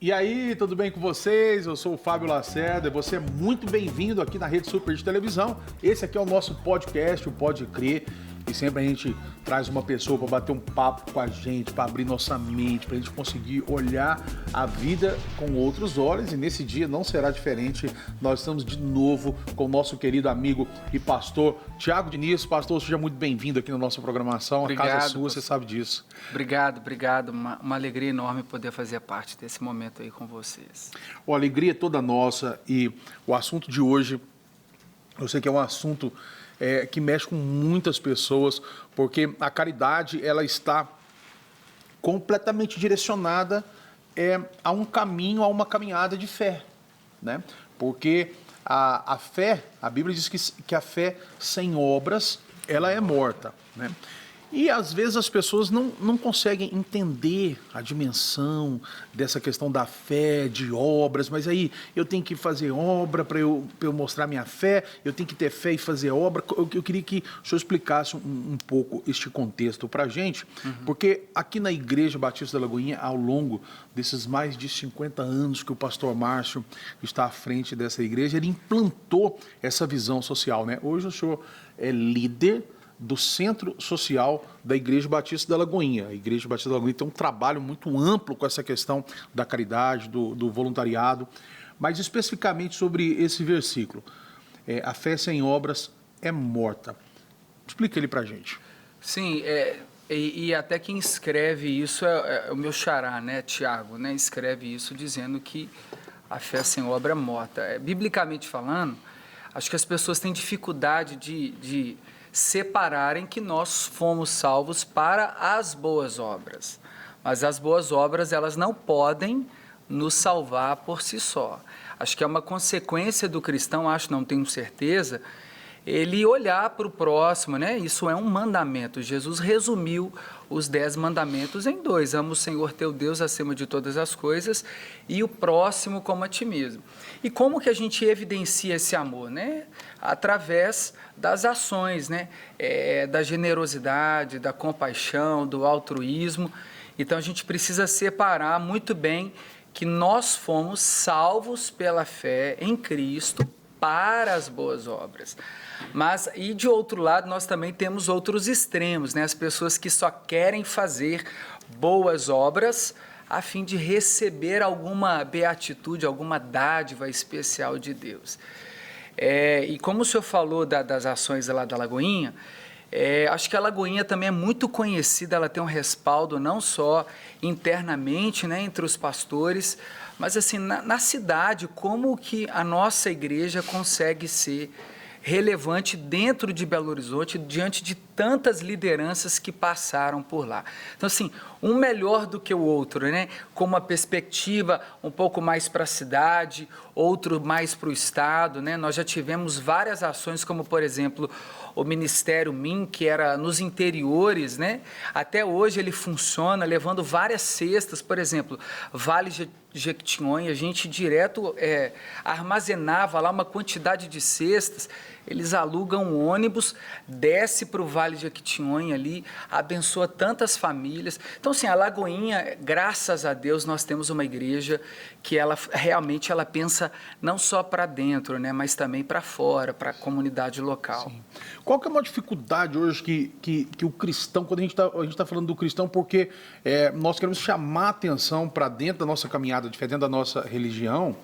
E aí, tudo bem com vocês? Eu sou o Fábio Lacerda e você é muito bem-vindo aqui na Rede Super de Televisão. Esse aqui é o nosso podcast, o Pode Crer. E sempre a gente traz uma pessoa para bater um papo com a gente, para abrir nossa mente, para a gente conseguir olhar a vida com outros olhos. E nesse dia não será diferente. Nós estamos de novo com o nosso querido amigo e pastor Tiago Diniz. Pastor, seja muito bem-vindo aqui na nossa programação. Obrigado, a casa é sua, pastor. Você sabe disso. Obrigado. Uma alegria enorme poder fazer parte desse momento aí com vocês. A alegria é toda nossa e o assunto de hoje, eu sei que é um assunto que mexe com muitas pessoas, porque a caridade ela está completamente direcionada a um caminho, a uma caminhada de fé, né? Porque a fé, a Bíblia diz que a fé sem obras, ela é morta, né? E às vezes as pessoas não conseguem entender a dimensão dessa questão da fé, de obras, mas aí eu tenho que fazer obra para eu mostrar minha fé, eu tenho que ter fé e fazer obra. Eu queria que o senhor explicasse um pouco este contexto para a gente, porque aqui na Igreja Batista da Lagoinha, ao longo desses mais de 50 anos que o pastor Márcio está à frente dessa igreja, ele implantou essa visão social, né? Hoje o senhor é líder do Centro Social da Igreja Batista da Lagoinha. A Igreja Batista da Lagoinha tem um trabalho muito amplo com essa questão da caridade, do voluntariado, mas especificamente sobre esse versículo. A fé sem obras é morta. Explica ele para a gente. Sim, e até quem escreve isso é o meu xará, né, Tiago, né, escreve isso dizendo que a fé sem obra é morta. Biblicamente falando, acho que as pessoas têm dificuldade de separarem que nós fomos salvos para as boas obras. Mas as boas obras, elas não podem nos salvar por si só. Acho que é uma consequência do cristão, não tenho certeza, ele olhar para o próximo, né? Isso é um mandamento. Jesus resumiu os 10 mandamentos em 2. Ama o Senhor teu Deus acima de todas as coisas e o próximo como a ti mesmo. E como que a gente evidencia esse amor, né? Através das ações, né? Da generosidade, da compaixão, do altruísmo. Então a gente precisa separar muito bem que nós fomos salvos pela fé em Cristo para as boas obras. Mas, e de outro lado, nós também temos outros extremos, né? As pessoas que só querem fazer boas obras a fim de receber alguma beatitude, alguma dádiva especial de Deus. E como o senhor falou das ações lá da Lagoinha, acho que a Lagoinha também é muito conhecida, ela tem um respaldo não só internamente, né, entre os pastores, mas assim, na cidade, como que a nossa igreja consegue ser relevante dentro de Belo Horizonte, diante de tantas lideranças que passaram por lá. Então, assim, um melhor do que o outro, né? Com uma perspectiva um pouco mais para a cidade, outro mais para o estado, né? Nós já tivemos várias ações, como, por exemplo, o Ministério MIM, que era nos interiores, né? Até hoje ele funciona, levando várias cestas, por exemplo, Vale de Jequitinhonha, a gente direto armazenava lá uma quantidade de cestas, eles alugam um ônibus, desce para o Vale de Jequitinhonha ali, abençoa tantas famílias. Então, assim, a Lagoinha, graças a Deus, nós temos uma igreja que ela realmente pensa não só para dentro, né, mas também para fora, para a comunidade local. Sim. Qual que é uma dificuldade hoje que o cristão, quando a gente tá falando do cristão, porque nós queremos chamar a atenção para dentro da nossa caminhada de fé, dentro da nossa religião,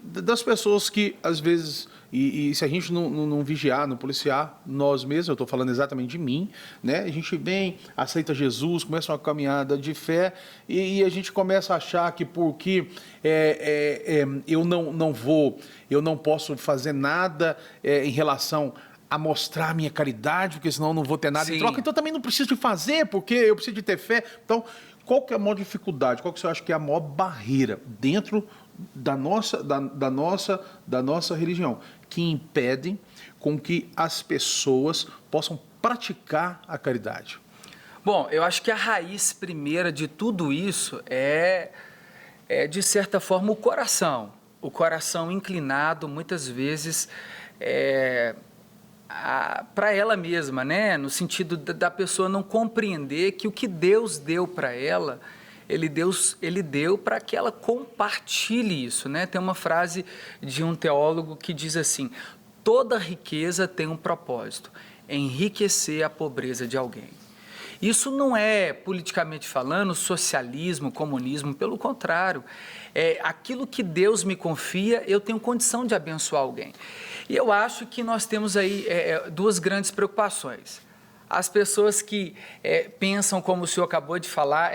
das pessoas que, às vezes, e se a gente não vigiar, não policiar, nós mesmos, eu estou falando exatamente de mim, né? A gente vem, aceita Jesus, começa uma caminhada de fé e a gente começa a achar que porque eu não posso fazer nada em relação a mostrar a minha caridade, porque senão eu não vou ter nada em troca, então eu também não preciso de fazer, porque eu preciso de ter fé. Então, qual que é a maior dificuldade? Qual que você acha que é a maior barreira dentro da nossa religião, que impedem com que as pessoas possam praticar a caridade? Bom, eu acho que a raiz primeira de tudo isso de certa forma, o coração. O coração inclinado, muitas vezes, para ela mesma, né? No sentido da pessoa não compreender que o que Deus deu para ela, ele deu para que ela compartilhe isso, né? Tem uma frase de um teólogo que diz assim: toda riqueza tem um propósito, enriquecer a pobreza de alguém. Isso não é, politicamente falando, socialismo, comunismo, pelo contrário. É aquilo que Deus me confia, eu tenho condição de abençoar alguém. E eu acho que nós temos aí duas grandes preocupações. As pessoas que pensam, como o senhor acabou de falar,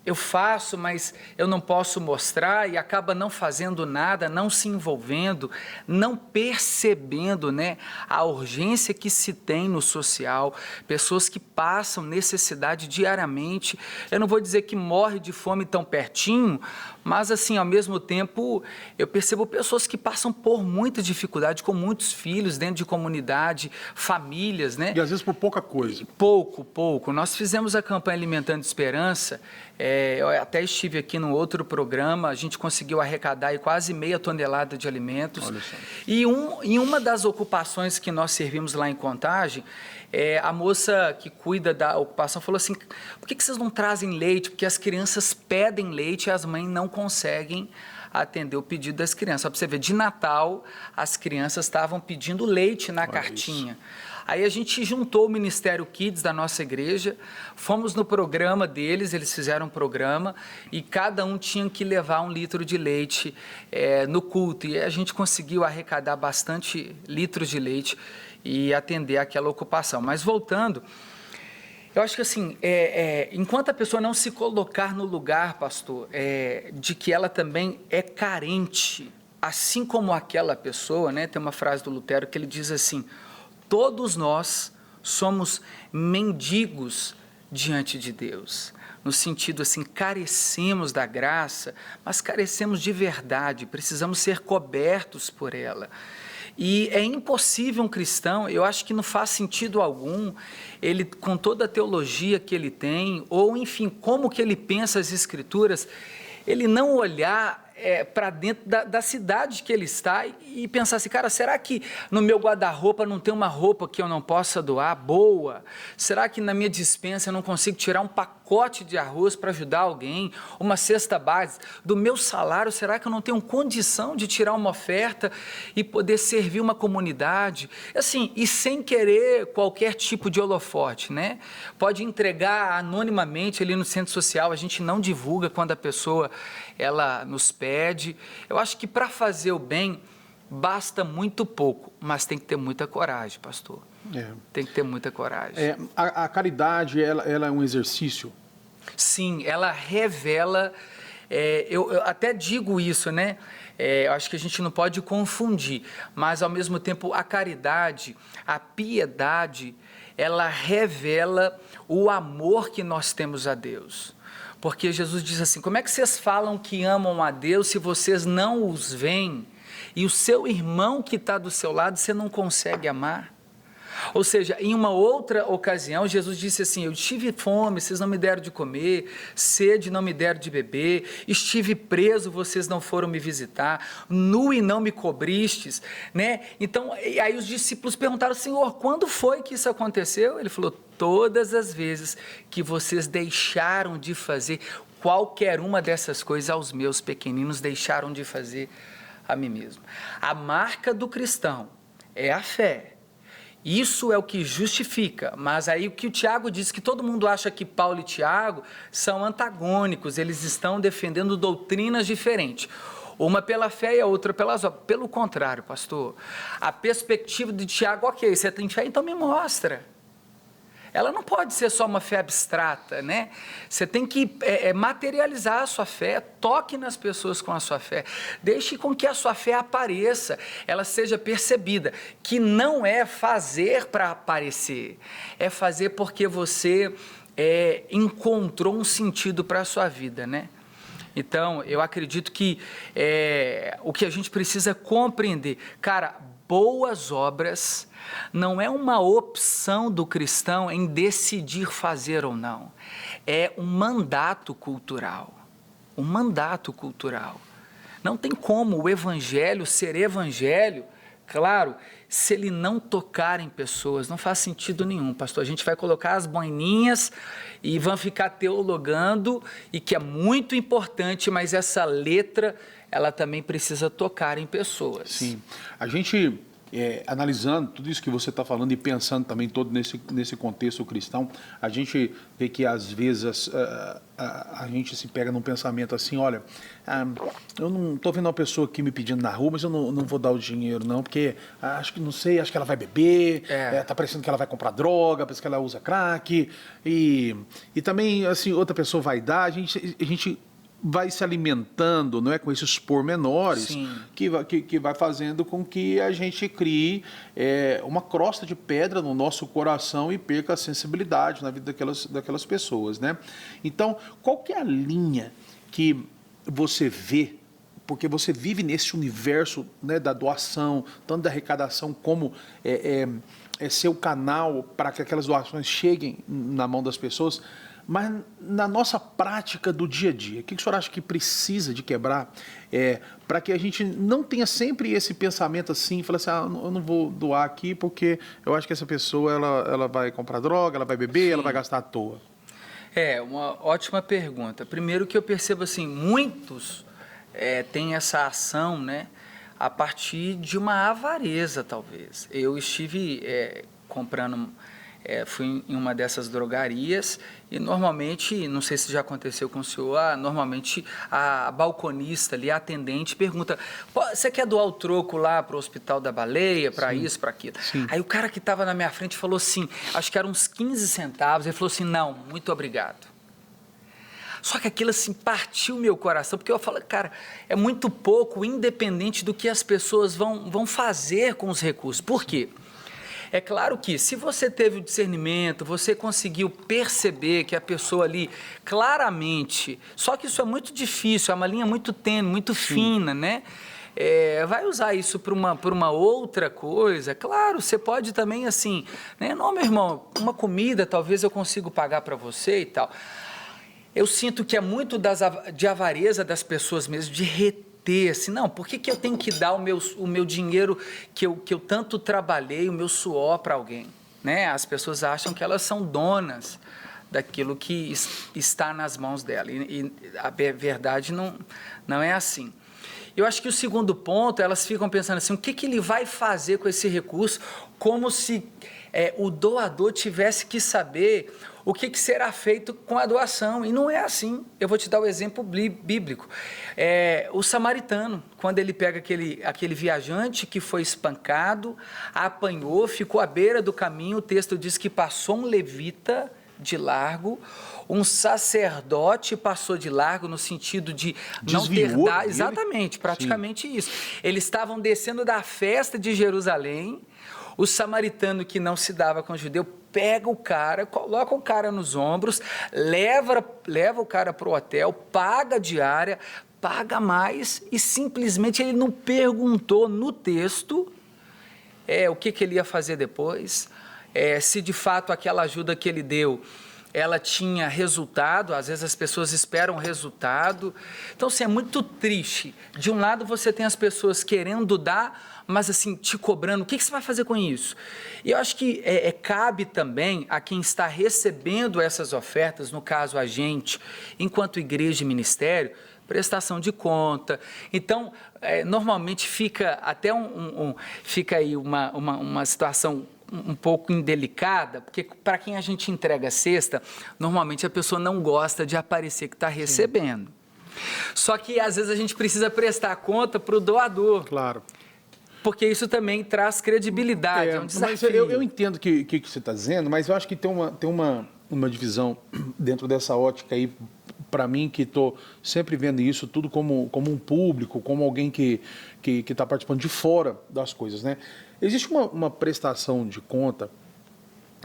eu faço, mas eu não posso mostrar, e acaba não fazendo nada, não se envolvendo, não percebendo, né, a urgência que se tem no social, pessoas que passam necessidade diariamente. Eu não vou dizer que morre de fome tão pertinho, mas assim, ao mesmo tempo, eu percebo pessoas que passam por muita dificuldade, com muitos filhos dentro de comunidade, famílias, né? E às vezes por pouca coisa. Pouco. Nós fizemos a campanha Alimentando Esperança, eu até estive aqui num outro programa, a gente conseguiu arrecadar aí quase 0,5 tonelada de alimentos. Olha só. E em uma das ocupações que nós servimos lá em Contagem, a moça que cuida da ocupação falou assim: por que vocês não trazem leite? Porque as crianças pedem leite e as mães não conseguem atender o pedido das crianças. Só para você ver, de Natal, as crianças estavam pedindo leite na cartinha. Isso. Aí a gente juntou o Ministério Kids da nossa igreja, fomos no programa deles, eles fizeram um programa e cada um tinha que levar 1 litro de leite no culto. E a gente conseguiu arrecadar bastante litros de leite e atender aquela ocupação. Mas voltando, eu acho que assim, enquanto a pessoa não se colocar no lugar, pastor, de que ela também é carente, assim como aquela pessoa, né? Tem uma frase do Lutero que ele diz assim: todos nós somos mendigos diante de Deus. No sentido assim, carecemos da graça, mas carecemos de verdade, precisamos ser cobertos por ela. E é impossível um cristão, eu acho que não faz sentido algum, ele com toda a teologia que ele tem, ou enfim, como que ele pensa as Escrituras, ele não olhar para dentro da cidade que ele está e pensar assim: cara, será que no meu guarda-roupa não tem uma roupa que eu não possa doar, boa? Será que na minha despensa eu não consigo tirar um pacote de arroz para ajudar alguém, uma cesta básica? Do meu salário, será que eu não tenho condição de tirar uma oferta e poder servir uma comunidade? Assim, e sem querer qualquer tipo de holofote, né? Pode entregar anonimamente ali no centro social, a gente não divulga quando a pessoa ela nos pede. Eu acho que para fazer o bem basta muito pouco, mas tem que ter muita coragem, pastor. Tem que ter muita coragem. A caridade, ela é um exercício? Sim, ela revela, eu até digo isso, né? Eu acho que a gente não pode confundir, mas ao mesmo tempo a caridade, a piedade, ela revela o amor que nós temos a Deus. Porque Jesus diz assim: como é que vocês falam que amam a Deus se vocês não os veem? E o seu irmão que está do seu lado, você não consegue amar? Ou seja, em uma outra ocasião, Jesus disse assim: eu tive fome, vocês não me deram de comer, sede, não me deram de beber, estive preso, vocês não foram me visitar, nu e não me cobristes, né? Então, aí os discípulos perguntaram: Senhor, quando foi que isso aconteceu? Ele falou: todas as vezes que vocês deixaram de fazer qualquer uma dessas coisas aos meus pequeninos, deixaram de fazer a mim mesmo. A marca do cristão é a fé. Isso é o que justifica, mas aí o que o Tiago diz, que todo mundo acha que Paulo e Tiago são antagônicos, eles estão defendendo doutrinas diferentes. Uma pela fé e a outra pelas obras. Pelo contrário, pastor, a perspectiva de Tiago: ok, você tem fé, então me mostra. Ela não pode ser só uma fé abstrata, né? Você tem que materializar a sua fé, toque nas pessoas com a sua fé, deixe com que a sua fé apareça, ela seja percebida, que não é fazer para aparecer, é fazer porque você encontrou um sentido para a sua vida, né? Então, eu acredito que o que a gente precisa compreender, cara, boas obras não é uma opção do cristão em decidir fazer ou não. É um mandato cultural. Um mandato cultural. Não tem como o evangelho ser evangelho, claro, se ele não tocar em pessoas, não faz sentido nenhum, pastor. A gente vai colocar as boininhas e vão ficar teologando, e que é muito importante, mas essa letra, ela também precisa tocar em pessoas. Sim. A gente, analisando tudo isso que você está falando e pensando também todo nesse contexto cristão, a gente vê que às vezes a gente se pega num pensamento assim, olha, eu não estou vendo uma pessoa aqui me pedindo na rua, mas eu não vou dar o dinheiro não, porque acho que ela vai beber, tá parecendo que ela vai comprar droga, parece que ela usa crack, e também, assim, outra pessoa vai dar, a gente vai se alimentando, não é, com esses pormenores que vai fazendo com que a gente crie uma crosta de pedra no nosso coração e perca a sensibilidade na vida daquelas pessoas, né? Então, qual que é a linha que você vê, porque você vive nesse universo, né, da doação, tanto da arrecadação como ser o canal para que aquelas doações cheguem na mão das pessoas, mas na nossa prática do dia a dia, o que o senhor acha que precisa de quebrar para que a gente não tenha sempre esse pensamento assim, falar assim, eu não vou doar aqui porque eu acho que essa pessoa ela vai comprar droga, ela vai beber, ela vai gastar à toa? Uma ótima pergunta. Primeiro que eu percebo assim, muitos têm essa ação, né, a partir de uma avareza, talvez. Eu estive comprando... fui em uma dessas drogarias e normalmente, não sei se já aconteceu com o senhor, normalmente a balconista ali, a atendente, pergunta, você quer doar o troco lá para o Hospital da Baleia, para isso, para aquilo? Sim. Aí o cara que estava na minha frente falou assim, acho que eram uns 15 centavos, ele falou assim, não, muito obrigado. Só que aquilo assim partiu meu coração, porque eu falo, cara, é muito pouco, independente do que as pessoas vão fazer com os recursos. Por quê? É claro que se você teve o discernimento, você conseguiu perceber que a pessoa ali claramente, só que isso é muito difícil, é uma linha muito tênue, muito fina, né? Vai usar isso por uma outra coisa, claro, você pode também assim, né? Não, meu irmão, uma comida talvez eu consiga pagar para você e tal. Eu sinto que é muito de avareza das pessoas mesmo, de reter, assim, não, por que eu tenho que dar o meu dinheiro que eu tanto trabalhei, o meu suor para alguém, né? As pessoas acham que elas são donas daquilo que está nas mãos dela, e a verdade não é assim. Eu acho que o segundo ponto, elas ficam pensando assim, o que ele vai fazer com esse recurso, como se o doador tivesse que saber o que será feito com a doação, e não é assim. Eu vou te dar o exemplo bíblico. O samaritano, quando ele pega aquele viajante que foi espancado, apanhou, ficou à beira do caminho, o texto diz que passou um levita de largo, um sacerdote passou de largo no sentido de não ter dado... Exatamente, praticamente isso. Eles estavam descendo da festa de Jerusalém, o samaritano que não se dava com o judeu pega o cara, coloca o cara nos ombros, leva o cara para o hotel, paga a diária, paga mais e simplesmente ele não perguntou no texto o que ele ia fazer depois, se de fato aquela ajuda que ele deu, ela tinha resultado. Às vezes as pessoas esperam resultado. Então, assim, é muito triste. De um lado você tem as pessoas querendo dar, mas assim, te cobrando, o que você vai fazer com isso? E eu acho que cabe também a quem está recebendo essas ofertas, no caso a gente, enquanto igreja e ministério, prestação de conta. Então, normalmente fica até fica aí uma situação um pouco indelicada, porque para quem a gente entrega a cesta, normalmente a pessoa não gosta de aparecer que está recebendo. Só que às vezes a gente precisa prestar conta para o doador. Claro. Porque isso também traz credibilidade, é um desafio. Mas eu entendo o que você está dizendo, mas eu acho que tem uma divisão dentro dessa ótica aí, para mim, que estou sempre vendo isso tudo como um público, como alguém que está participando de fora das coisas, né? Existe uma prestação de conta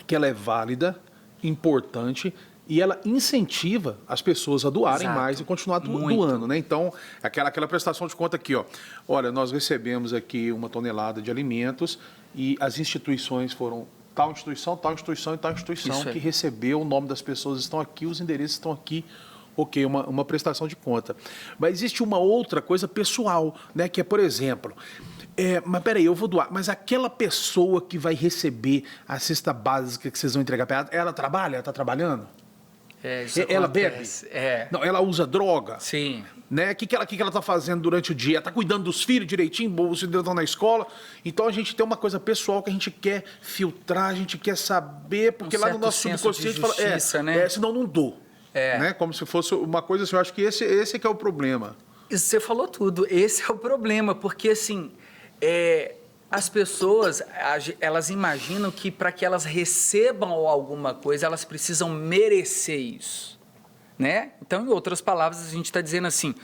que ela é válida, importante, e ela incentiva as pessoas a doarem mais e continuar doando, né? Então, aquela prestação de conta aqui, ó. Olha, nós recebemos aqui 1 tonelada de alimentos e as instituições foram tal instituição e tal instituição que recebeu, o nome das pessoas estão aqui, os endereços estão aqui. Ok, uma prestação de conta. Mas existe uma outra coisa pessoal, né? Que é, por exemplo, Mas peraí, eu vou doar. Mas aquela pessoa que vai receber a cesta básica que vocês vão entregar para ela, ela trabalha? Ela está trabalhando? Isso Ela bebe? acontece. Não, ela usa droga? Sim. Né? O que ela está fazendo durante o dia? Está cuidando dos filhos direitinho? Os filhos estão na escola? Então a gente tem uma coisa pessoal que a gente quer filtrar, a gente quer saber, porque lá no nosso subconsciente fala, né? Senão não dou. Né? Como se fosse uma coisa assim, eu acho que esse é que é o problema. Você falou tudo, esse é o problema, porque assim, as pessoas, elas imaginam que para que elas recebam alguma coisa, elas precisam merecer isso, né? Então, em outras palavras, a gente está dizendo assim,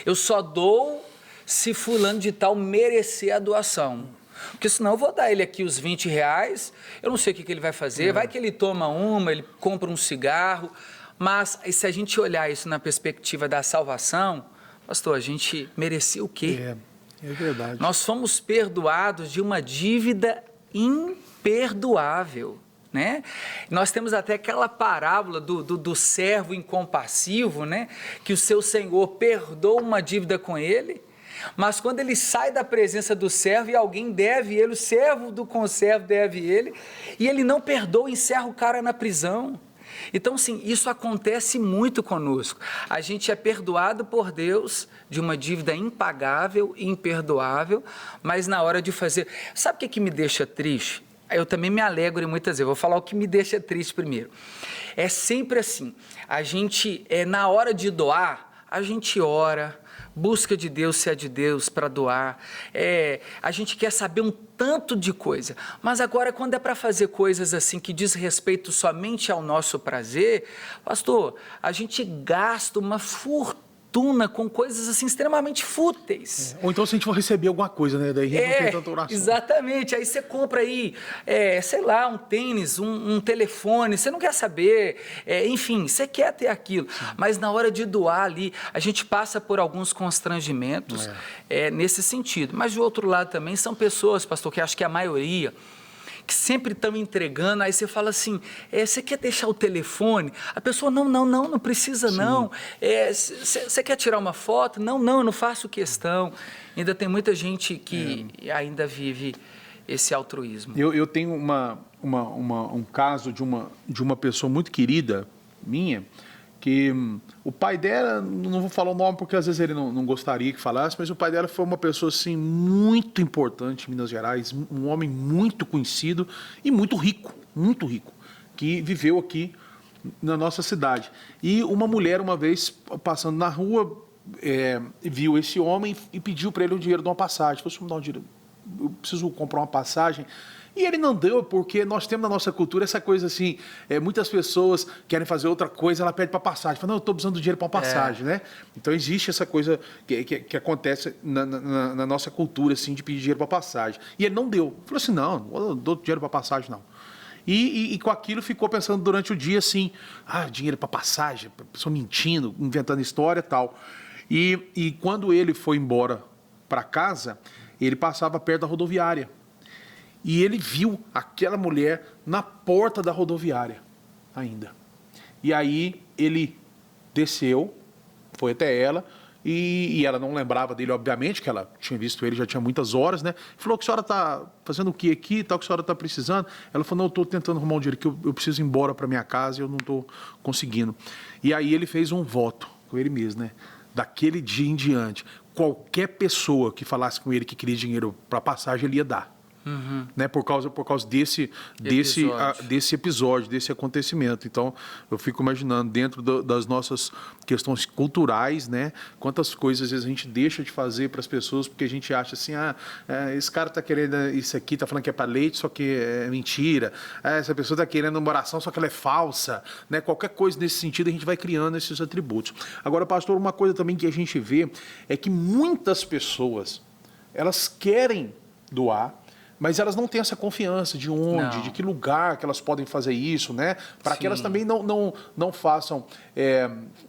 eu só dou se fulano de tal merecer a doação. Porque senão eu vou dar ele aqui os R$20, eu não sei o que ele vai fazer, vai que ele toma ele compra um cigarro, mas se a gente olhar isso na perspectiva da salvação, pastor, a gente merecia o quê? É verdade. Nós fomos perdoados de uma dívida imperdoável, né? Nós temos até aquela parábola do servo incompassivo, né? Que o seu senhor perdoa uma dívida com ele, mas quando ele sai da presença do servo e alguém deve ele, o servo do conservo deve ele, e ele não perdoa, encerra o cara na prisão. Então, sim, isso acontece muito conosco. A gente é perdoado por Deus de uma dívida impagável e imperdoável, mas na hora de fazer... Sabe o que me deixa triste? Eu também me alegro muitas vezes. Vou falar o que me deixa triste primeiro. É sempre assim, a gente, na hora de doar, a gente ora, busca de Deus se é de Deus para doar, a gente quer saber um tanto de coisa, mas agora quando é para fazer coisas assim que diz respeito somente ao nosso prazer, pastor, a gente gasta uma fortuna com coisas assim extremamente fúteis. Ou então se a gente for receber alguma coisa, né? Daí não tem tanta oração. Exatamente, aí você compra aí, sei lá, um tênis, um telefone, você não quer saber, enfim, você quer ter aquilo, mas na hora de doar ali, a gente passa por alguns constrangimentos nesse sentido, mas do outro lado também são pessoas, pastor, que acho que a maioria, que sempre estão entregando, aí você fala assim, você quer deixar o telefone? A pessoa, não precisa não. Você quer tirar uma foto? Não, eu não faço questão. Ainda tem muita gente que ainda vive esse altruísmo. Eu tenho um caso de uma pessoa muito querida minha, que o pai dela, não vou falar o nome porque às vezes ele não gostaria que falasse, mas o pai dela foi uma pessoa assim, muito importante em Minas Gerais, um homem muito conhecido e muito rico, que viveu aqui na nossa cidade. E uma mulher, uma vez, passando na rua, viu esse homem e pediu para ele o dinheiro de uma passagem. Falou assim, me dá um dinheiro, eu preciso comprar uma passagem. E ele não deu, porque nós temos na nossa cultura essa coisa assim, muitas pessoas querem fazer outra coisa, ela pede para passagem. Fala, não, eu estou precisando de dinheiro para uma passagem, né? Então existe essa coisa que acontece na nossa cultura, assim, de pedir dinheiro para passagem. E ele não deu. Falou assim, não eu dou dinheiro para passagem, não. E com aquilo ficou pensando durante o dia assim, dinheiro para passagem, a pessoa mentindo, inventando história e tal. E quando ele foi embora para casa, ele passava perto da rodoviária. E ele viu aquela mulher na porta da rodoviária ainda. E aí ele desceu, foi até ela, e ela não lembrava dele, obviamente, que ela tinha visto ele já tinha muitas horas, né? Falou, que a senhora está fazendo o que aqui, tal, que a senhora está precisando? Ela falou, não, eu estou tentando arrumar um dinheiro, que eu preciso ir embora para minha casa e eu não estou conseguindo. E aí ele fez um voto com ele mesmo, né? Daquele dia em diante, qualquer pessoa que falasse com ele que queria dinheiro para passagem, ele ia dar. Uhum. Né, por causa desse episódio, desse acontecimento. Então, eu fico imaginando, dentro das nossas questões culturais, né, quantas coisas às vezes a gente deixa de fazer para as pessoas, porque a gente acha assim, esse cara está querendo isso aqui, está falando que é para leite, só que é mentira. Essa pessoa está querendo uma oração, só que ela é falsa. Né, qualquer coisa nesse sentido, a gente vai criando esses atributos. Agora, pastor, uma coisa também que a gente vê é que muitas pessoas, elas querem doar, mas elas não têm essa confiança de onde, de que lugar que elas podem fazer isso, né? Para que elas também não façam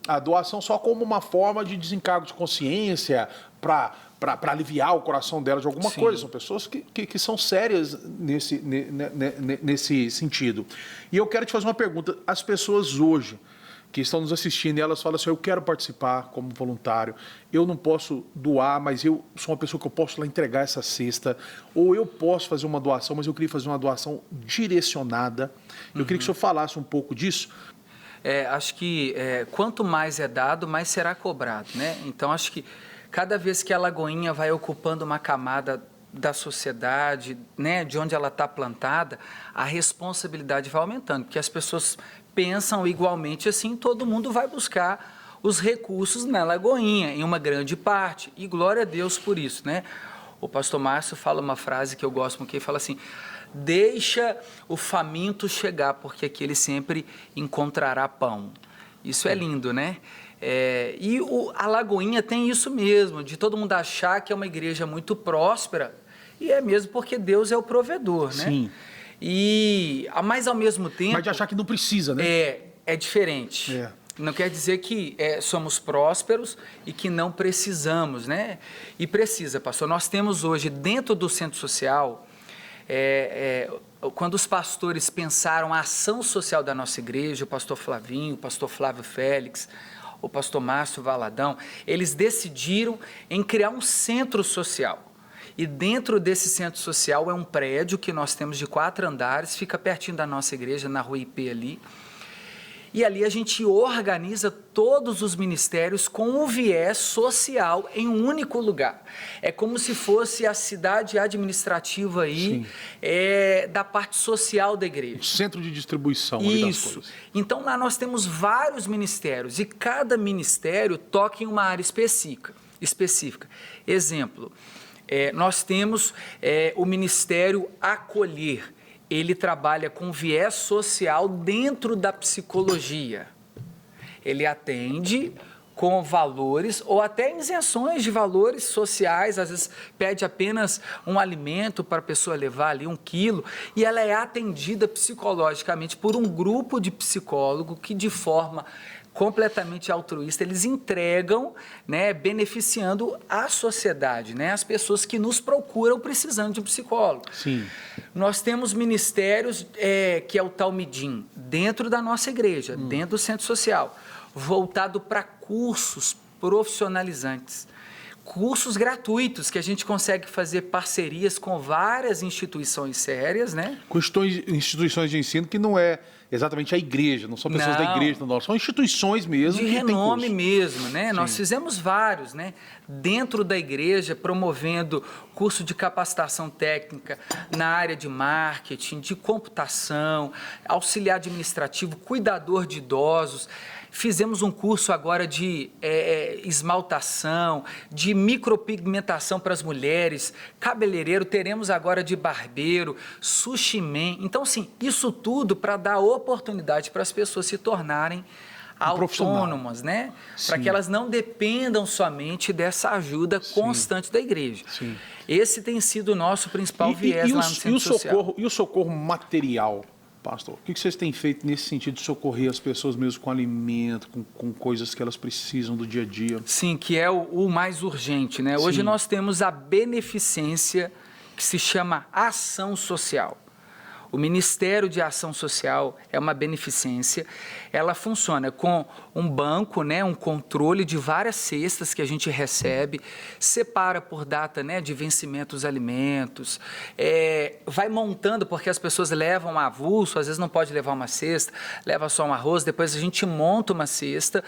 a doação só como uma forma de desencargo de consciência, para aliviar o coração delas de alguma coisa. São pessoas que são sérias nesse sentido. E eu quero te fazer uma pergunta. As pessoas hoje que estão nos assistindo e elas falam assim, eu quero participar como voluntário, eu não posso doar, mas eu sou uma pessoa que eu posso lá entregar essa cesta, ou eu posso fazer uma doação, mas eu queria fazer uma doação direcionada. Eu queria que o senhor falasse um pouco disso. Acho que quanto mais é dado, mais será cobrado, né? Então, acho que cada vez que a Lagoinha vai ocupando uma camada da sociedade, né, de onde ela está plantada, a responsabilidade vai aumentando, porque as pessoas pensam igualmente assim, todo mundo vai buscar os recursos na Lagoinha, em uma grande parte, e glória a Deus por isso, né? O pastor Márcio fala uma frase que eu gosto muito, que ele fala assim, deixa o faminto chegar, porque aqui ele sempre encontrará pão. Isso é lindo, né? A Lagoinha tem isso mesmo, de todo mundo achar que é uma igreja muito próspera, e é mesmo porque Deus é o provedor, né? Sim. Mas ao mesmo tempo... Mas de achar que não precisa, né? É diferente. Não quer dizer que somos prósperos e que não precisamos, né? E precisa, pastor. Nós temos hoje, dentro do centro social, quando os pastores pensaram a ação social da nossa igreja, o pastor Flavinho, o pastor Flávio Félix, o pastor Márcio Valadão, eles decidiram em criar um centro social. E dentro desse centro social é um prédio que nós temos de 4 andares, fica pertinho da nossa igreja, na Rua IP ali. E ali a gente organiza todos os ministérios com o viés social em um único lugar. É como se fosse a cidade administrativa aí, da parte social da igreja. O centro de distribuição ali das coisas. Então lá nós temos vários ministérios e cada ministério toca em uma área específica. Exemplo, nós temos o Ministério Acolher. Ele trabalha com viés social dentro da psicologia. Ele atende com valores ou até isenções de valores sociais, às vezes pede apenas um alimento para a pessoa levar ali 1 quilo, e ela é atendida psicologicamente por um grupo de psicólogos que de forma completamente altruísta, eles entregam, né, beneficiando a sociedade, né, as pessoas que nos procuram precisando de um psicólogo. Sim. Nós temos ministérios, que é o Talmidim, dentro da nossa igreja, dentro do centro social, voltado para cursos profissionalizantes. Cursos gratuitos, que a gente consegue fazer parcerias com várias instituições sérias, né? Com instituições de ensino que não é exatamente a igreja, não são pessoas da igreja, não, são instituições mesmo. De que renome tem mesmo, né? Sim. Nós fizemos vários, né? Dentro da igreja, promovendo curso de capacitação técnica na área de marketing, de computação, auxiliar administrativo, cuidador de idosos. Fizemos um curso agora de esmaltação, de micropigmentação para as mulheres, cabeleireiro, teremos agora de barbeiro, sushi man. Então, assim, isso tudo para dar oportunidade para as pessoas se tornarem autônomas, né? Para que elas não dependam somente dessa ajuda constante da igreja. Sim. Esse tem sido o nosso principal viés lá no centro social. E o socorro material? Pastor, o que vocês têm feito nesse sentido de socorrer as pessoas mesmo com alimento, com coisas que elas precisam do dia a dia? Sim, que é o mais urgente, né? Hoje Sim. nós temos a beneficência que se chama ação social. O Ministério de Ação Social é uma beneficência, ela funciona com um banco, né, um controle de várias cestas que a gente recebe, separa por data, né, de vencimento os alimentos, vai montando, porque as pessoas levam avulso, às vezes não pode levar uma cesta, leva só um arroz, depois a gente monta uma cesta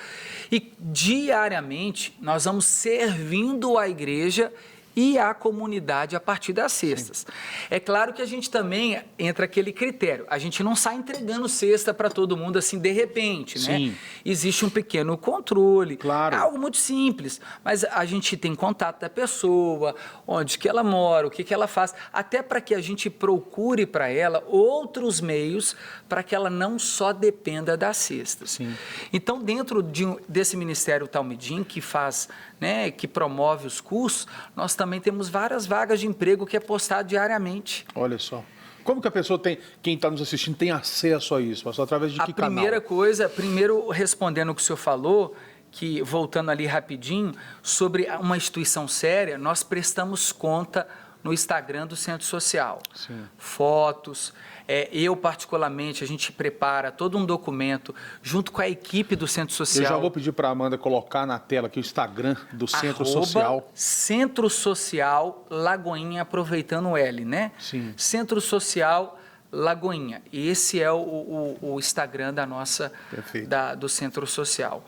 e diariamente nós vamos servindo a igreja e a comunidade a partir das cestas. Sim. É claro que a gente também entra aquele critério, a gente não sai entregando cesta para todo mundo assim de repente, Sim. né? Existe um pequeno controle, claro. É algo muito simples, mas a gente tem contato da pessoa, onde que ela mora, o que ela faz, até para que a gente procure para ela outros meios para que ela não só dependa das cestas. Sim. Então, dentro desse Ministério Talmidim, que faz, né, que promove os cursos, nós também temos várias vagas de emprego que é postado diariamente. Olha só. Como que a pessoa tem, quem está nos assistindo, tem acesso a isso? Pastor, através de que canal? A primeira coisa, primeiro respondendo o que o senhor falou, que voltando ali rapidinho, sobre uma instituição séria, nós prestamos conta no Instagram do Centro Social. Sim. Fotos, Eu, particularmente, a gente prepara todo um documento junto com a equipe do Centro Social. Eu já vou pedir para a Amanda colocar na tela aqui o Instagram do Centro Social. Centro Social Lagoinha, aproveitando o L, né? Sim. Centro Social Lagoinha. Esse é o Instagram da nossa, do Centro Social.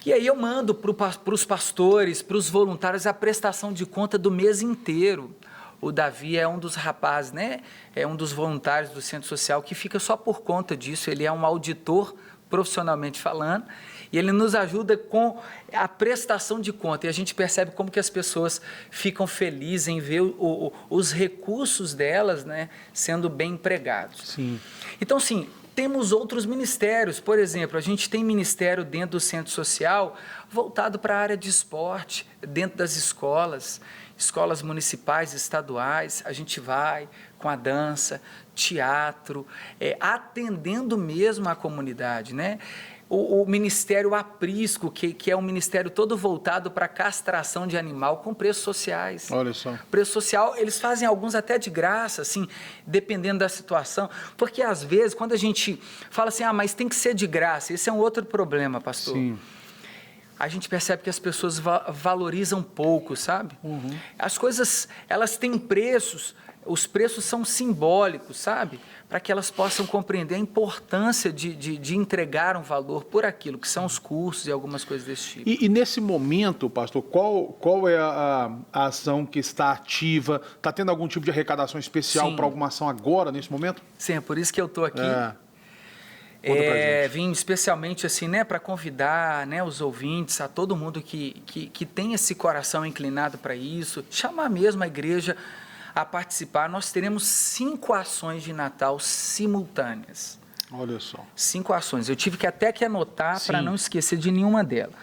E aí eu mando para os pastores, para os voluntários, a prestação de conta do mês inteiro. O Davi é um dos rapazes, né? É um dos voluntários do Centro Social que fica só por conta disso. Ele é um auditor, profissionalmente falando, e ele nos ajuda com a prestação de conta. E a gente percebe como que as pessoas ficam felizes em ver os recursos delas, né, sendo bem empregados. Sim. Então, sim, temos outros ministérios. Por exemplo, a gente tem ministério dentro do Centro Social voltado para a área de esporte, dentro das escolas municipais, estaduais. A gente vai com a dança, teatro, atendendo mesmo a comunidade, né? O Ministério Aprisco, que é um ministério todo voltado para a castração de animal com preços sociais. Olha só. Preço social, eles fazem alguns até de graça, assim, dependendo da situação. Porque, às vezes, quando a gente fala assim, mas tem que ser de graça, esse é um outro problema, pastor. Sim. A gente percebe que as pessoas valorizam pouco, sabe? Uhum. As coisas, elas têm preços, os preços são simbólicos, sabe? Para que elas possam compreender a importância de entregar um valor por aquilo, que são os cursos e algumas coisas desse tipo. E nesse momento, pastor, qual é a ação que está ativa? Está tendo algum tipo de arrecadação especial para alguma ação agora, nesse momento? Sim, é por isso que eu estou aqui. Vim especialmente assim, né, para convidar, né, os ouvintes, a todo mundo que tem esse coração inclinado para isso, chamar mesmo a igreja a participar. Nós teremos 5 ações de Natal simultâneas. Olha só. 5 ações. Eu tive até que anotar para não esquecer de nenhuma delas.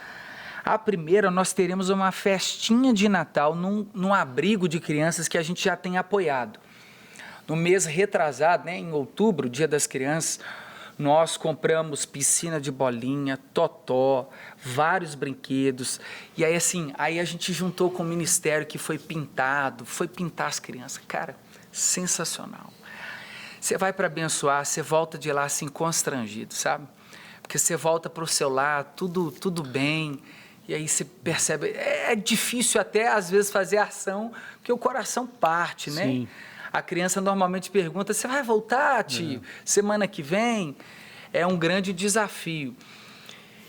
A primeira, nós teremos uma festinha de Natal num abrigo de crianças que a gente já tem apoiado. No mês retrasado, né, em outubro, Dia das Crianças, nós compramos piscina de bolinha, totó, vários brinquedos. E aí, assim, a gente juntou com o ministério que foi pintar as crianças. Cara, sensacional. Você vai para abençoar, você volta de lá assim constrangido, sabe? Porque você volta para o seu lar, tudo bem. E aí você percebe, é difícil até às vezes fazer ação, porque o coração parte, né? Sim. A criança normalmente pergunta, você vai voltar, tio? Semana que vem? É um grande desafio.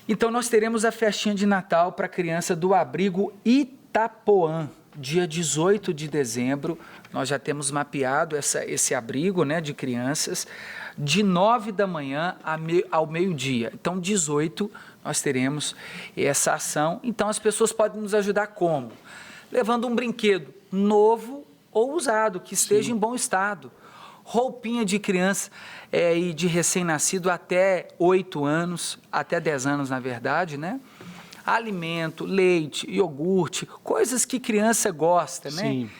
Então, nós teremos a festinha de Natal para a criança do abrigo Itapoã, dia 18 de dezembro. Nós já temos mapeado esse abrigo, né, de crianças, de 9 da manhã ao meio-dia. Então, 18, nós teremos essa ação. Então, as pessoas podem nos ajudar como? Levando um brinquedo novo ou usado, que esteja em bom estado. Roupinha de criança e de recém-nascido até 8 anos, até 10 anos, na verdade, né? Alimento, leite, iogurte, coisas que criança gosta, né? Sim.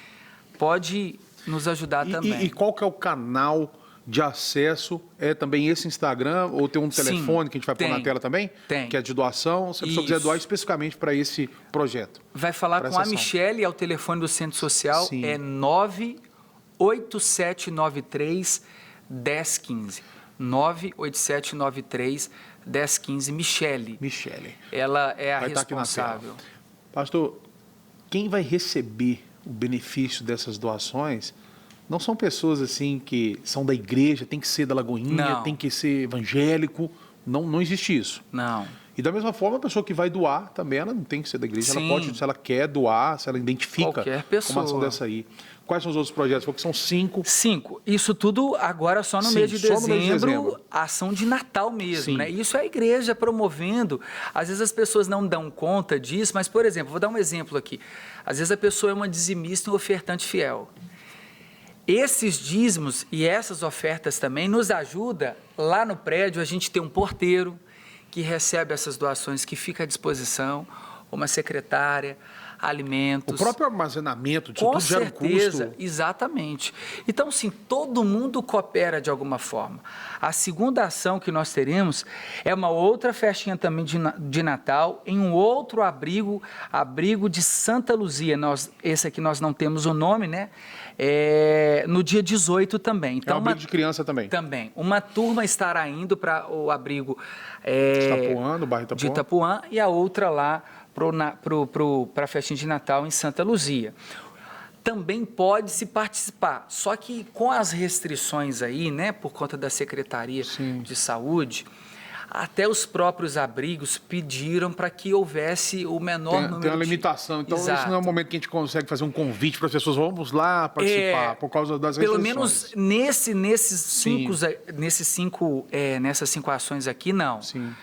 Pode nos ajudar também. E qual que é o canal de acesso? É também esse Instagram? Ou tem um telefone que a gente vai pôr na tela também? Tem. Que é de doação, se a pessoa quiser doar especificamente para esse projeto. Vai falar com a Michele, é o telefone do Centro Social, é 98793 1015. 98793 1015, Michele. Ela é a responsável. Pastor, quem vai receber o benefício dessas doações não são pessoas assim que são da igreja, tem que ser da Lagoinha, tem que ser evangélico, não existe isso. Não. E da mesma forma, a pessoa que vai doar também, ela não tem que ser da igreja, ela pode, se ela quer doar, se ela identifica uma ação dessa aí. Quais são os outros projetos? Porque são 5. 5. Isso tudo agora só no mês de dezembro, ação de Natal mesmo, né? Isso é a igreja promovendo. Às vezes as pessoas não dão conta disso, mas, por exemplo, vou dar um exemplo aqui. Às vezes a pessoa é uma dizimista e um ofertante fiel. Esses dízimos e essas ofertas também nos ajudam, lá no prédio, a gente tem um porteiro que recebe essas doações, que fica à disposição, uma secretária, alimentos. O próprio armazenamento disso Com tudo gera um certeza, custo. exatamente. Então, sim, todo mundo coopera de alguma forma. A segunda ação que nós teremos é uma outra festinha também de Natal, em um outro abrigo de Santa Luzia. Esse aqui nós não temos o nome, né? No dia 18 também. Então, É um abrigo de criança também. Também. Uma turma estará indo para o abrigo Itapuã, no bairro Itapuã. de Itapuã, e a outra lá para a festinha de Natal em Santa Luzia. Também pode-se participar, só que com as restrições aí, né, por conta da Secretaria de Saúde, até os próprios abrigos pediram para que houvesse o menor número de... Tem uma limitação, então Exato. esse não é o momento que a gente consegue fazer um convite para as pessoas, vamos lá participar, por causa das restrições. Pelo menos nessas 5 ações aqui, não. Sim.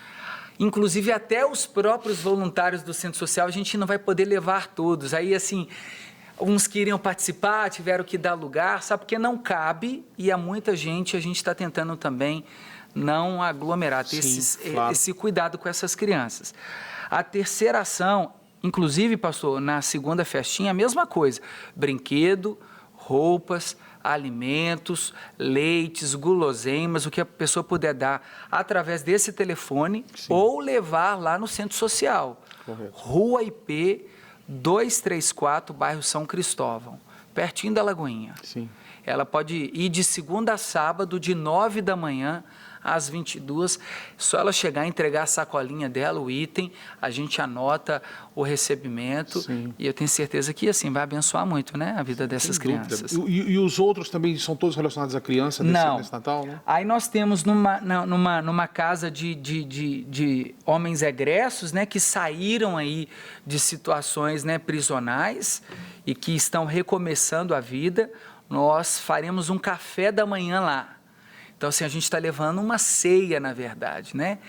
Inclusive, até os próprios voluntários do Centro Social, a gente não vai poder levar todos. Aí, assim, uns queriam participar, tiveram que dar lugar, sabe? Porque não cabe, e há muita gente, a gente está tentando também não aglomerar, ter esse cuidado com essas crianças. A terceira ação, inclusive, pastor, na segunda festinha, a mesma coisa. Brinquedo, roupas, alimentos, leites, guloseimas, o que a pessoa puder dar através desse telefone ou levar lá no Centro Social. Correto. Rua IP 234, bairro São Cristóvão, pertinho da Lagoinha. Sim. Ela pode ir de segunda a sábado, de 9 da manhã às 22, só ela chegar e entregar a sacolinha dela, o item, a gente anota o recebimento. Sim. E eu tenho certeza que assim vai abençoar muito, né, a vida dessas crianças. E os outros também são todos relacionados à criança nesse Natal, né? Aí nós temos numa casa de homens egressos, né, que saíram aí de situações, né, prisionais e que estão recomeçando a vida, nós faremos um café da manhã lá. Então, assim, a gente está levando uma ceia, na verdade, né?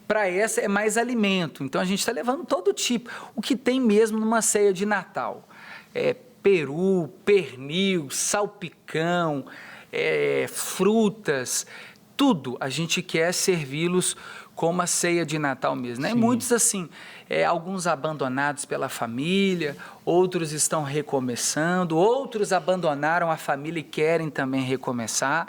Para essa é mais alimento, então a gente está levando todo tipo. O que tem mesmo numa ceia de Natal? Peru, pernil, salpicão, frutas, tudo. A gente quer servi-los como a ceia de Natal mesmo, né? E muitos, assim, alguns abandonados pela família, outros estão recomeçando, outros abandonaram a família e querem também recomeçar.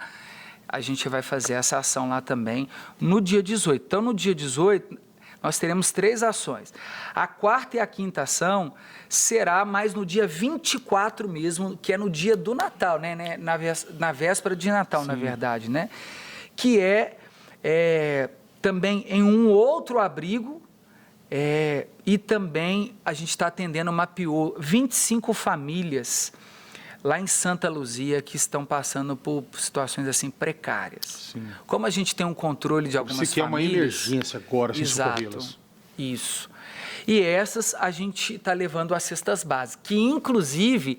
A gente vai fazer essa ação lá também no dia 18. Então, no dia 18, nós teremos 3 ações. A quarta e a quinta ação será mais no dia 24 mesmo, que é no dia do Natal, né? Na véspera de Natal, na verdade, né? Que também em um outro abrigo, e também a gente está atendendo, mapeou 25 famílias lá em Santa Luzia, que estão passando por situações assim precárias. Sim. Como a gente tem um controle de algumas famílias... Você quer uma emergência agora, sem socorrê-las. Isso. E essas a gente está levando às cestas básicas, que inclusive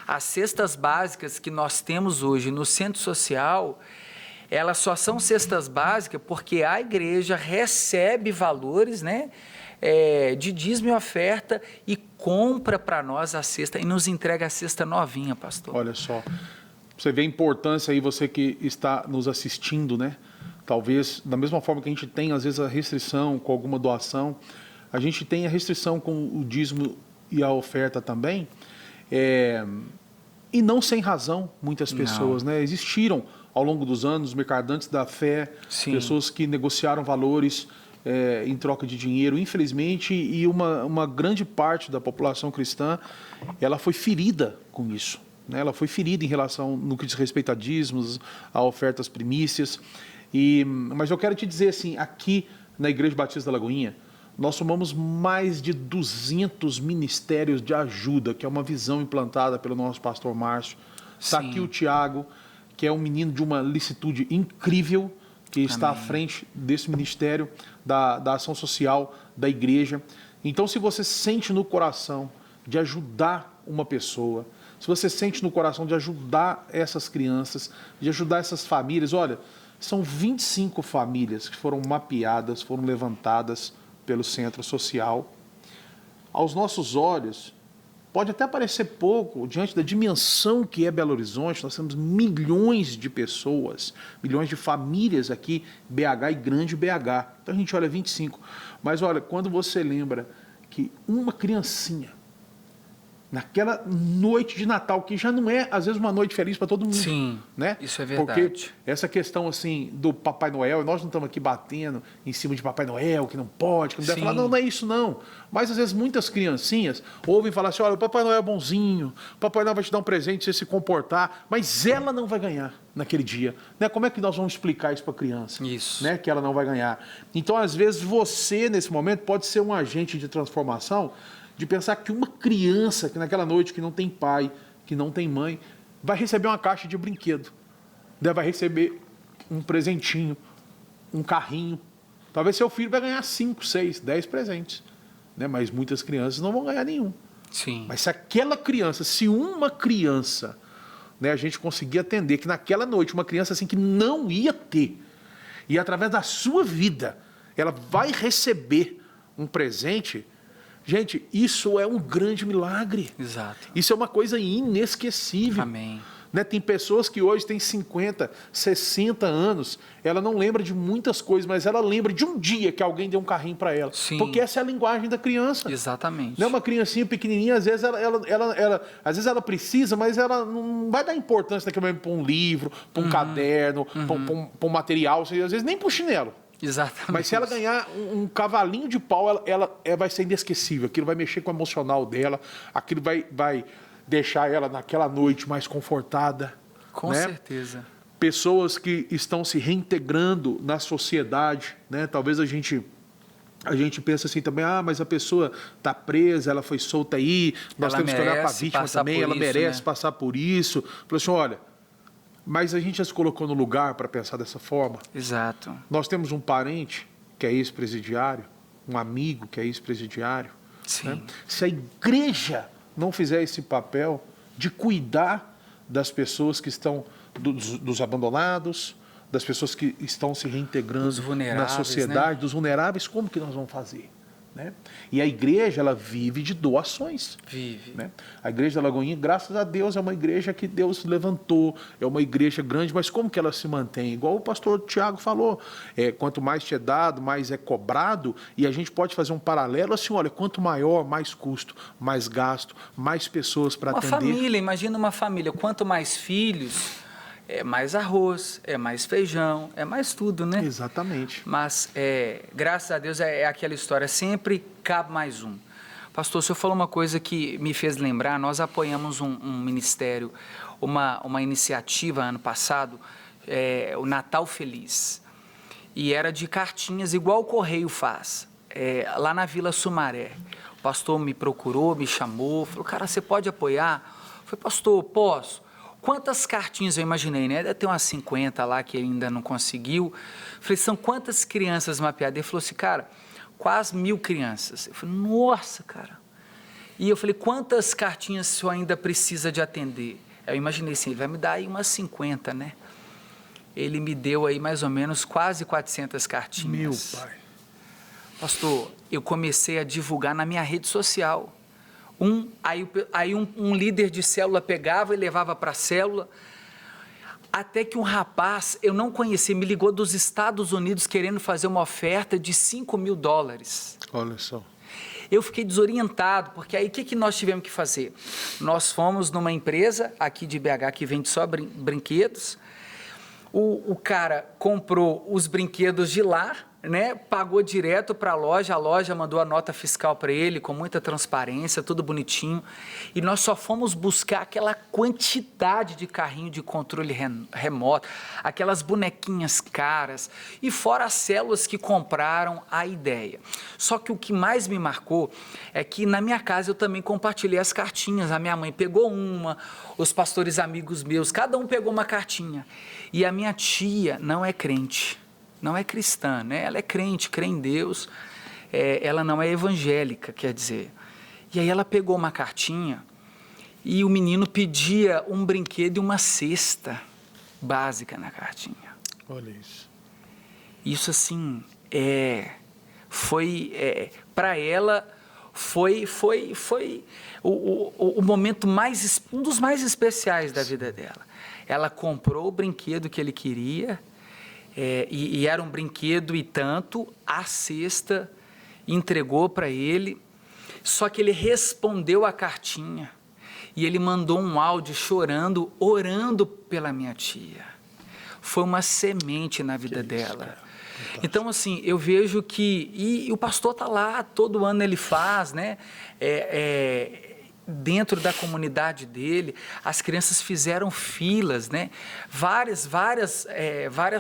as cestas básicas que nós temos hoje no Centro Social, elas só são cestas básicas porque a igreja recebe valores, né, de dízimo e oferta e compra para nós a cesta e nos entrega a cesta novinha, pastor. Olha só, você vê a importância aí, você que está nos assistindo, né? Talvez, da mesma forma que a gente tem, às vezes, a restrição com alguma doação, a gente tem a restrição com o dízimo e a oferta também, e não sem razão, muitas pessoas, né? Existiram, ao longo dos anos, mercadantes da fé, pessoas que negociaram valores em troca de dinheiro, infelizmente, e uma grande parte da população cristã, ela foi ferida com isso, né? Ela foi ferida em relação, no que diz respeito a dízimos, a ofertas primícias, mas eu quero te dizer assim, aqui na Igreja Batista da Lagoinha, nós somamos mais de 200 ministérios de ajuda, que é uma visão implantada pelo nosso pastor Márcio. Está aqui o Tiago, que é um menino de uma licitude incrível, que está à frente desse ministério da ação social da igreja. Então, se você sente no coração de ajudar uma pessoa, se você sente no coração de ajudar essas crianças, de ajudar essas famílias, olha, são 25 famílias que foram mapeadas, foram levantadas pelo Centro Social. Aos nossos olhos, pode até parecer pouco, diante da dimensão que é Belo Horizonte, nós temos milhões de pessoas, milhões de famílias aqui, BH e grande BH. Então a gente olha 25. Mas olha, quando você lembra que uma criancinha naquela noite de Natal, que já não é, às vezes, uma noite feliz para todo mundo. Sim, né? isso é verdade. Porque essa questão, assim, do Papai Noel, nós não estamos aqui batendo em cima de Papai Noel, que não pode, que não deve falar, não, não é isso não. Mas, às vezes, muitas criancinhas ouvem falar assim, olha, o Papai Noel é bonzinho, o Papai Noel vai te dar um presente se você se comportar, mas ela não vai ganhar naquele dia. Né? Como é que nós vamos explicar isso para a criança? Isso. Né? Que ela não vai ganhar. Então, às vezes, você, nesse momento, pode ser um agente de transformação de pensar que uma criança que naquela noite que não tem pai, que não tem mãe, vai receber uma caixa de brinquedo, vai receber um presentinho, um carrinho. Talvez seu filho vai ganhar 5, 6, 10 presentes, né? Mas muitas crianças não vão ganhar nenhum. Sim. Mas se aquela criança, se uma criança, né, a gente conseguir atender que naquela noite uma criança assim que não ia ter, e através da sua vida, ela vai receber um presente. Gente, isso é um grande milagre. Exato. Isso é uma coisa inesquecível. Amém. Né? Tem pessoas que hoje têm 50, 60 anos, ela não lembra de muitas coisas, mas ela lembra de um dia que alguém deu um carrinho para ela. Sim. Porque essa é a linguagem da criança. Exatamente. Né? Uma criancinha pequenininha, às vezes às vezes ela precisa, mas ela não vai dar importância naquele momento para um livro, para um caderno, para um material, às vezes nem para o chinelo. Exatamente. Mas se ela ganhar um cavalinho de pau, ela vai ser inesquecível. Aquilo vai mexer com o emocional dela, aquilo vai deixar ela naquela noite mais confortada. Com né? certeza. Pessoas que estão se reintegrando na sociedade, né? Talvez a gente pensa assim também, mas a pessoa está presa, ela foi solta aí, nós Ela temos que olhar para a merece vítima passar também, por ela isso, merece né? passar por isso. Falou assim, olha, mas a gente já se colocou no lugar para pensar dessa forma. Exato. Nós temos um parente que é ex-presidiário, um amigo que é ex-presidiário. Sim. Né? Se a igreja não fizer esse papel de cuidar das pessoas que estão, dos abandonados, das pessoas que estão se reintegrando Dos vulneráveis, na sociedade, né? dos vulneráveis, como que nós vamos fazer? Né? E a igreja, ela vive de doações. Vive. Né? A igreja da Lagoinha, graças a Deus, é uma igreja que Deus levantou, é uma igreja grande, mas como que ela se mantém? Igual o pastor Tiago falou, quanto mais te é dado, mais é cobrado, e a gente pode fazer um paralelo assim, olha, quanto maior, mais custo, mais gasto, mais pessoas para atender. Uma família, imagina uma família, quanto mais filhos, é mais arroz, é mais feijão, é mais tudo, né? Exatamente. Mas, graças a Deus, é aquela história, sempre cabe mais um. Pastor, o senhor falou uma coisa que me fez lembrar, nós apoiamos um ministério, uma iniciativa ano passado, o Natal Feliz, e era de cartinhas, igual o Correio faz, lá na Vila Sumaré. O pastor me procurou, me chamou, falou, cara, você pode apoiar? Eu falei, pastor, posso. Quantas cartinhas eu imaginei, né? Deve ter umas 50 lá que ele ainda não conseguiu. Falei, são quantas crianças mapeadas? Ele falou assim, cara, quase 1000 crianças. Eu falei, nossa, cara. E eu falei, quantas cartinhas o senhor ainda precisa de atender? Eu imaginei assim, ele vai me dar aí umas 50, né? Ele me deu aí mais ou menos quase 400 cartinhas. Meu pai. Pastor, eu comecei a divulgar na minha rede social. Aí um líder de célula pegava e levava para a célula, até que um rapaz, eu não conhecia, me ligou dos Estados Unidos querendo fazer uma oferta de $5.000. Olha só. Eu fiquei desorientado, porque aí o que nós tivemos que fazer? Nós fomos numa empresa aqui de BH que vende só brinquedos, o cara comprou os brinquedos de lá, né, pagou direto para a loja mandou a nota fiscal para ele, com muita transparência, tudo bonitinho, e nós só fomos buscar aquela quantidade de carrinho de controle remoto, aquelas bonequinhas caras, e fora as células que compraram a ideia. Só que o que mais me marcou é que na minha casa eu também compartilhei as cartinhas, a minha mãe pegou uma, os pastores amigos meus, cada um pegou uma cartinha, e a minha tia não é crente, não é cristã, né? Ela é crente, crê em Deus, ela não é evangélica, quer dizer. E aí ela pegou uma cartinha e o menino pedia um brinquedo e uma cesta básica na cartinha. Olha isso. Isso assim, para ela, foi o momento um dos mais especiais da vida dela. Ela comprou o brinquedo que ele queria, e era um brinquedo e tanto, a cesta entregou para ele, só que ele respondeu a cartinha E ele mandou um áudio chorando, orando pela minha tia. Foi uma semente na vida dela. Então, assim, eu vejo que... E o pastor está lá, todo ano ele faz, né? Dentro da comunidade dele, as crianças fizeram filas, né? Várias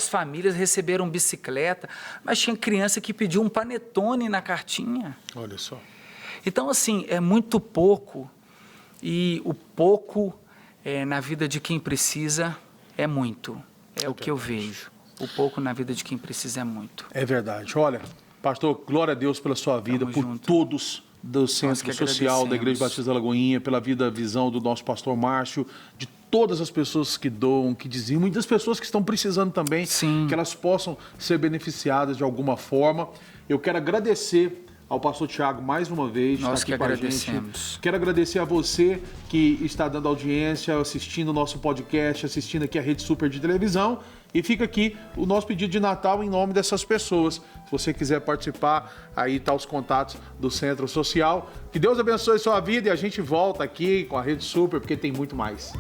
famílias receberam bicicleta, mas tinha criança que pediu um panetone na cartinha. Olha só. Então, assim, é muito pouco, e o pouco na vida de quem precisa é muito. É o que eu vejo. O pouco na vida de quem precisa é muito. É verdade. Olha, pastor, glória a Deus pela sua vida, por todos do Centro Social da Igreja Batista da Lagoinha, pela visão do nosso pastor Márcio, de todas as pessoas que doam, que dizimam, e das pessoas que estão precisando também, Sim. que elas possam ser beneficiadas de alguma forma. Eu quero agradecer ao pastor Tiago mais uma vez. Nós que agradecemos. Gente. Quero agradecer a você que está dando audiência, assistindo o nosso podcast, assistindo aqui a Rede Super de televisão. E fica aqui o nosso pedido de Natal em nome dessas pessoas. Se você quiser participar, aí tá os contatos do Centro Social. Que Deus abençoe sua vida e a gente volta aqui com a Rede Super, porque tem muito mais.